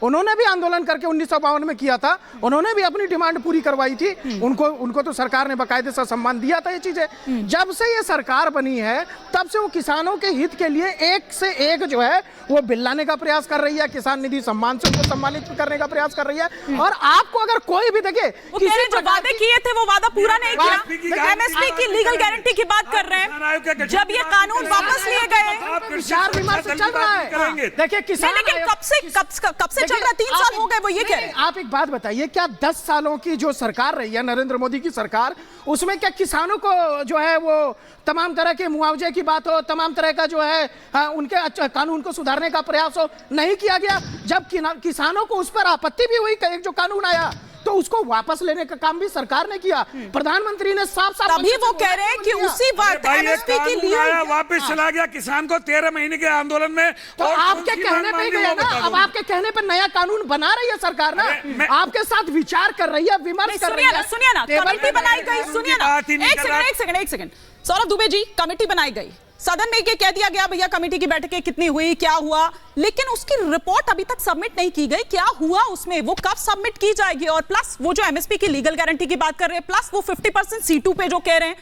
उन्होंने भी आंदोलन करके 1952 में किया था, उन्होंने भी अपनी डिमांड पूरी करवाई थी। उनको तो सरकार ने बाकायदे से सम्मान दिया था। ये चीजें जब से ये सरकार बनी है तब से वो किसानों के हित के लिए एक से एक जो है वो बिल लाने का प्रयास कर रही है, किसान निधि सम्मान से उनको सम्मानित करने का प्रयास कर रही है। और आपको अगर कोई भी देखे जो वादे किए थे वो वादा पूरा नहीं किया। एमएसपी की लीगल गारंटी की बात कर रहे हैं, जब ये कानून वापस लिए गए, विचार विमर्श चल रहा है। देखिए किसान, लेकिन कब से चल रहा है? 3 साल हो गए वो ये कह रहे हैं। आप एक बात बताइए, क्या 10 सालों की जो सरकार रही है नरेंद्र मोदी की सरकार, उसमें क्या किसानों को जो है वो तमाम तरह के मुआवजे की बात हो, तमाम तरह का जो है उनके कानून को सुधारने का प्रयास हो, नहीं किया गया? जब किसानों को उस पर आपत्ति भी हुई, एक जो कानून आया तो उसको वापस लेने का काम भी सरकार ने किया। प्रधानमंत्री ने साफ तभी वो कह रहे हैं कि उसी वक्त एमएसपी की लीगल वापस चला गया किसान को 13 महीने के आंदोलन में। तो आपके कहने पे गया ना, अब आपके कहने पे नया कानून बना रही है सरकार ना, आपके साथ विचार कर रही है, विमर्श कर रही है। सुनिए ना, कमेटी बनाई गई, सुनिए ना, एक सेकंड सौरभ दुबे जी, कमेटी बनाई गई, सदन में ये कह दिया गया भैया कमेटी की बैठकें कितनी हुई, क्या हुआ, लेकिन उसकी रिपोर्ट अभी तक सबमिट नहीं की गई। क्या हुआ उसमें, वो कब सबमिट की जाएगी? और प्लस वो जो एमएसपी की लीगल गारंटी की बात कर रहे हैं, प्लस वो 50% C2 पे जो कह रहे हैं।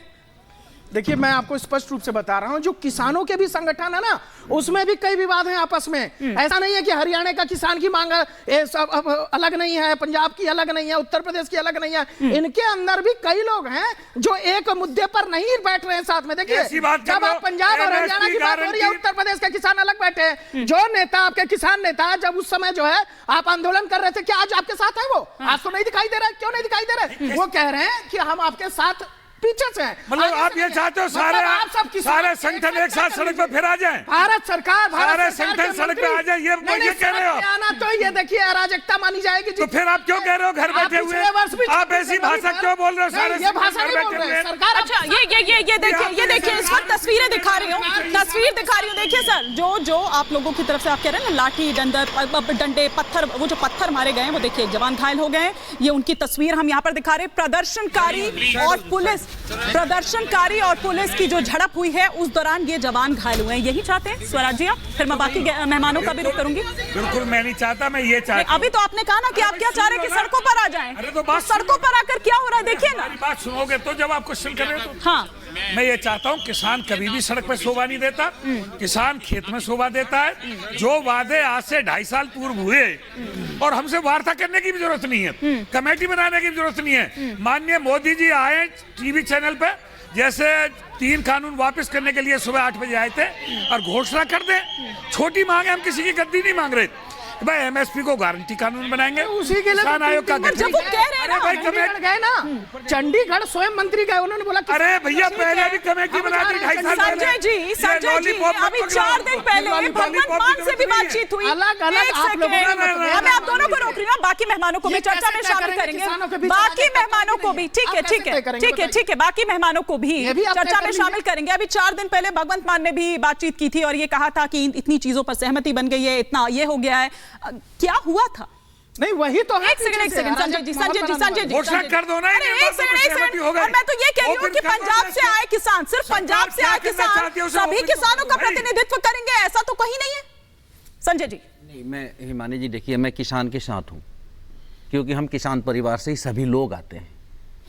देखिए मैं आपको स्पष्ट रूप से बता रहा हूं, जो किसानों के भी संगठन है ना, उसमें भी कई विवाद हैं आपस में। ऐसा नहीं है कि हरियाणा का किसान की मांग अलग नहीं है, पंजाब की अलग नहीं है, उत्तर प्रदेश की अलग नहीं है। इनके अंदर भी कई लोग हैं जो एक मुद्दे पर नहीं बैठ रहे हैं साथ में। देखिए जब आप पंजाब और हरियाणा की बात हो रही है, उत्तर प्रदेश के किसान अलग बैठे हैं। जो नेता आपके किसान नेता जब उस समय जो है आप आंदोलन कर रहे थे, क्या आज आपके साथ है वो? आज तो नहीं दिखाई दे रहा है। क्यों नहीं दिखाई दे रहा है? वो कह रहे हैं कि हम आपके साथ पीछे से हैं। मतलब आप ये चाहते हो सारे संगठन एक साथ सड़क पर फिर आ जाएं? भारत सरकार सारे संगठन सड़क पे आ जाए, ये कह रहे हो? आना तो ये देखिए अराजकता मानी जाएगी। तो फिर आप क्यों कह रहे हो घर बैठे हुए? आप ऐसी भाषा क्यों बोल रहे हो? सारे ये भाषा नहीं बोल रहे सरकार। अच्छा ये देखिए इस वक्त तस्वीरें दिखा रही हूँ, देखिए सर, जो आप लोगों की तरफ से आप कह रहे हैं ना, लाठी डंडे पत्थर, वो जो पत्थर मारे गए हैं, वो देखिए जवान घायल हो गए हैं। ये उनकी तस्वीर हम यहाँ पर दिखा रहे हैं। प्रदर्शनकारी और पुलिस की जो झड़प हुई है उस दौरान ये जवान घायल हुए हैं। यही चाहते हैं स्वराज जी आप? फिर मैं बाकी मेहमानों का भी रुख करूंगी। बिल्कुल मैं नहीं चाहता, मैं ये चाहता हूं। अभी तो आपने कहा ना कि आप क्या चाह रहे हैं कि सड़कों पर आ जाएं। अरे तो सड़कों पर आकर क्या हो रहा है देखिए ना। बात सुनोगे तो जब आप क्वेश्चन कर रहे हो तो। हाँ, मैं ये चाहता हूँ, किसान कभी भी सड़क पर शोभा नहीं देता, किसान खेत में शोभा देता है। जो वादे आज से 2.5 साल पूर्व हुए, और हमसे वार्ता करने की भी जरूरत नहीं है, कमेटी बनाने की भी जरूरत नहीं है। माननीय मोदी जी आए टीवी चैनल पे, जैसे 3 कानून वापस करने के लिए सुबह 8 बजे आए थे, और घोषणा कर दें। छोटी मांग है, हम किसी की गद्दी नहीं मांग रहे भाई। एमएसपी को गारंटी कानून बनाएंगे, उसी के लिए किसान आयोग का गठन। जब वो कह रहे हैं ना, भाई चंडीगढ़ गए ना, चंडीगढ़ स्वयं मंत्री गए, उन्होंने बोला अरे भैया पहले भी कमेटी बना दी 2.5 साल पहले। संजय जी अभी 4 दिन पहले भगवंत मान से भी बातचीत हुई। अलग-अलग आप लोगों मैं आप दोनों को रोक रही हूँ, बाकी मेहमानों को भी चर्चा में शामिल करेंगे। बाकी मेहमानों को भी ठीक है, बाकी मेहमानों को भी चर्चा में शामिल करेंगे। अभी 4 दिन पहले भगवंत मान ने भी बातचीत की थी और ये कहा था कि इतनी चीजों पर सहमति बन गई है, इतना ये हो गया है। क्या हुआ था? नहीं वही तो है। एक सेकंड संजय जी घोषणा कर दो ना। एक सेकंड और मैं तो ये कह रही हूँ कि पंजाब से आए किसान, सिर्फ पंजाब से आए किसान सभी किसानों का प्रतिनिधित्व करेंगे, ऐसा तो कहीं नहीं है संजय जी। नहीं, मैं हिमानी जी देखिए, मैं किसान के साथ हूँ, क्योंकि हम किसान परिवार से ही सभी लोग आते हैं।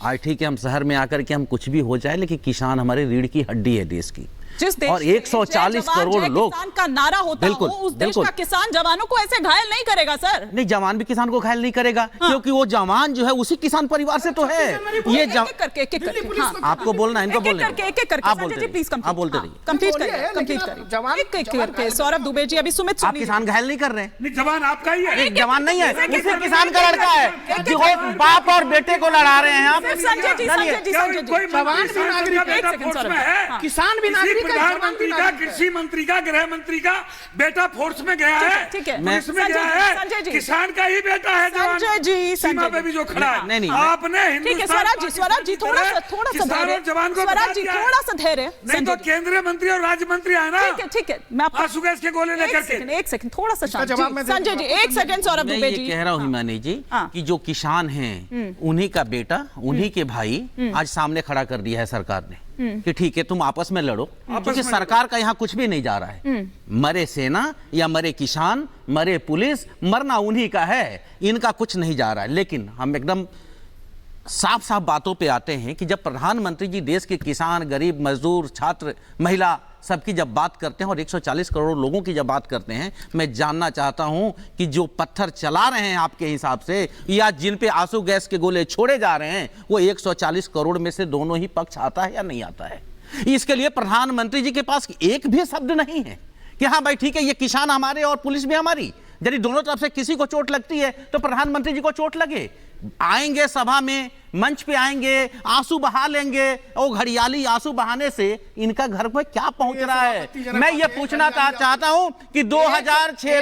आज ठीक है हम शहर में आकर के हम कुछ भी हो जाए, लेकिन किसान हमारी रीढ़ की हड्डी है देश की। जिस देश और 140 करोड़ लोग, किसान का नारा होता हो, उस देश का किसान जवानों को ऐसे घायल नहीं करेगा सर। नहीं, जवान भी किसान को घायल नहीं करेगा। हाँ। क्योंकि वो जवान जो है उसी किसान परिवार से तो है। ये आपको बोलना है, इनको बोलना है। आप बोलते रहिए, कंप्लीट करिए। सौरभ दुबे जी, अभी सुमित, आप किसान घायल नहीं कर रहे हैं। जवान आपका ही है। जवान नहीं है, उसे किसान का लड़का है जो बाप और बेटे को लड़ा रहे हैं आप। संजय जी जवान भी नागरिक, किसान भी नागरिक, प्रधानमंत्री का, कृषि मंत्री का, गृह मंत्री का बेटा फोर्स में गया है, पुलिस में गया है, किसान का ही बेटा है जवान। संजय जी सीमा पे भी जो खड़ा है। नहीं आपने स्वराज जी थोड़ा सा जवान को थोड़ा सा धैर्य। नहीं तो केंद्रीय मंत्री और राज्य मंत्री है ना। ठीक है मैं आपको आंसू गैस के गोले लेकर के। एक सेकंड थोड़ा सा संजय जी, एक सेकंड सौरभ दुबे जी। कह रहा हूँ हिमानी जी कि जो किसान हैं उन्हीं का बेटा, उन्हीं के भाई आज सामने खड़ा कर दिया है सरकार ने। कि ठीक है तुम आपस में लड़ो, क्योंकि सरकार का यहाँ कुछ भी नहीं जा रहा है। मरे सेना या मरे किसान, मरे पुलिस, मरना उन्हीं का है, इनका कुछ नहीं जा रहा है। लेकिन हम एकदम साफ साफ बातों पे आते हैं कि जब प्रधानमंत्री जी देश के किसान, गरीब, मजदूर, छात्र, महिला सबकी जब बात करते हैं और 140 करोड़ लोगों की जब बात करते हैं, मैं जानना चाहता हूं कि जो पत्थर चला रहे हैं आपके हिसाब से या जिन पे आंसू गैस के गोले छोड़े जा रहे हैं, वो 140 करोड़ में से दोनों ही पक्ष आता है या नहीं आता है? इसके लिए प्रधानमंत्री जी के पास एक भी शब्द नहीं है कि हाँ भाई ठीक है ये किसान हमारे और पुलिस भी हमारी। यदि दोनों तरफ से किसी को चोट लगती है तो प्रधानमंत्री जी को चोट लगे। आएंगे सभा में, मंच पे आएंगे, आंसू बहा लेंगे, और घड़ियाली आंसू बहाने से इनका घर में क्या पहुंच रहा है? मैं ये पूछना चाहता हूं कि 2006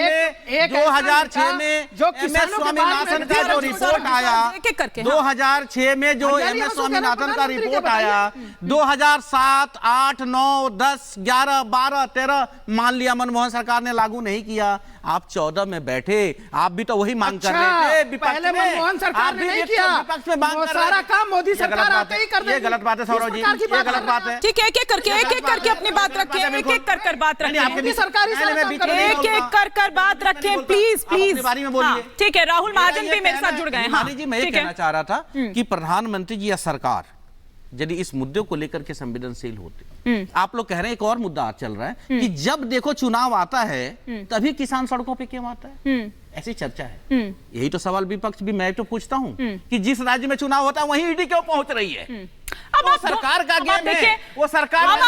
में जो एमएस स्वामीनाथन का जो रिपोर्ट आया, 2006 में जो एमएस स्वामीनाथन का रिपोर्ट आया, 2007, 8, 9, 10, 11, 12, 13 मान लिया मनमोहन सरकार ने लागू नहीं किया, आप 14 में बैठे, आप भी तो वही मांग कर रहे थे विपक्ष में। मनमोहन सरकार ने नहीं किया, विपक्ष में मांग कर सारा काम मोदी सरकार आते ही कर देगी। ये गलत बात है सौरभ जी, ये गलत बात है। ठीक है, एक एक करके अपनी बात रखें, एक कर बात रखें, आपकी सरकारी एक कर बात रखें, प्लीज प्लीज। बारी में बोलिए। ठीक है, राहुल महाजन भी मेरे साथ जुड़ गए। हाँ जी, मैं ये कहना चाह रहा था कि प्रधानमंत्री जी या सरकार यदि इस मुद्दे को लेकर के संवेदनशील होते, आप लोग कह रहे हैं एक और मुद्दा चल रहा है कि जब देखो चुनाव आता है तभी किसान सड़कों पे क्यों आता है, ऐसी चर्चा है। यही तो सवाल विपक्ष भी मैं तो पूछता हूं कि जिस राज्य में चुनाव होता है वहीं ईडी क्यों पहुंच रही है? अब वो सरकार का गेम है, वो सरकार। अब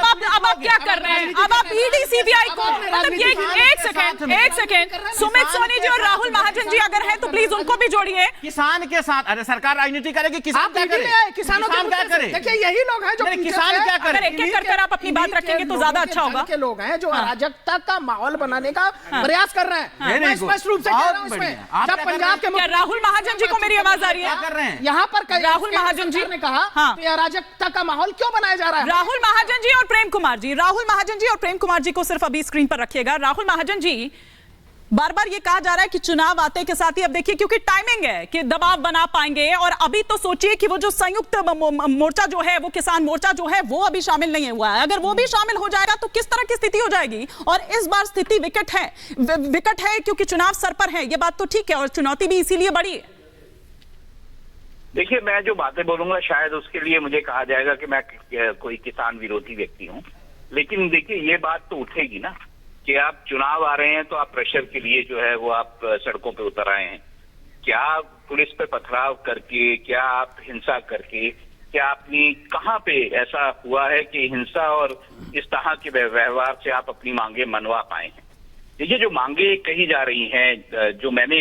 आप क्या कर रहे हैं? अब आप ईडी सीबीआई को, मतलब ये एक सेकंड, सुमित सोनी जी और राहुल महाजन जी अगर हैं तो प्लीज उनको भी जोड़िए। किसान के साथ, अरे सरकार राजनीति करेगी, किसान क्या करे? किसानों क्या करे? देखिए यही लोग हैं जो किसान क्या करे? एक एक कर आप अपनी बात रखेंगे तो ज्यादा अच्छा होगा। के लोग हैं जो अराजकता का माहौल बनाने का प्रयास कर रहे हैं। मैं स्पष्ट रूप से कह रहा हूं इसमें, जब पंजाब के राहुल महाजन जी को मेरी आवाज आ रही है? कर रहे हैं यहाँ पर राहुल महाजन जी ने कहा अराजकता का माहौल क्यों बनाया जा रहा है? राहुल महाजन जी और प्रेम कुमार जी, राहुल महाजन जी और प्रेम कुमार जी को सिर्फ अभी स्क्रीन पर रखिएगा। राहुल महाजन जी, बार बार ये कहा जा रहा है कि चुनाव आते के साथ ही, अब देखिए क्योंकि टाइमिंग है कि दबाव बना पाएंगे, और अभी तो सोचिए कि वो जो संयुक्त मोर्चा जो है, वो किसान मोर्चा जो है, वो अभी शामिल नहीं हुआ है। अगर वो भी शामिल हो जाएगा तो किस तरह की स्थिति हो जाएगी? और इस बार स्थिति विकट है क्योंकि चुनाव सर पर है, ये बात तो ठीक है, और चुनौती भी इसीलिए बड़ी है। देखिए, मैं जो बातें बोलूंगा शायद उसके लिए मुझे कहा जाएगा कि मैं कोई किसान विरोधी व्यक्ति हूं, लेकिन देखिए ये बात तो उठेगी ना कि आप चुनाव आ रहे हैं तो आप प्रेशर के लिए जो है वो आप सड़कों पे उतर आए हैं। क्या पुलिस पे पथराव करके, क्या आप हिंसा करके, क्या अपनी कहाँ पे ऐसा हुआ है कि हिंसा और इस तरह के व्यवहार से आप अपनी मांगे मनवा पाए हैं? देखिए, जो मांगे कही जा रही हैं, जो मैंने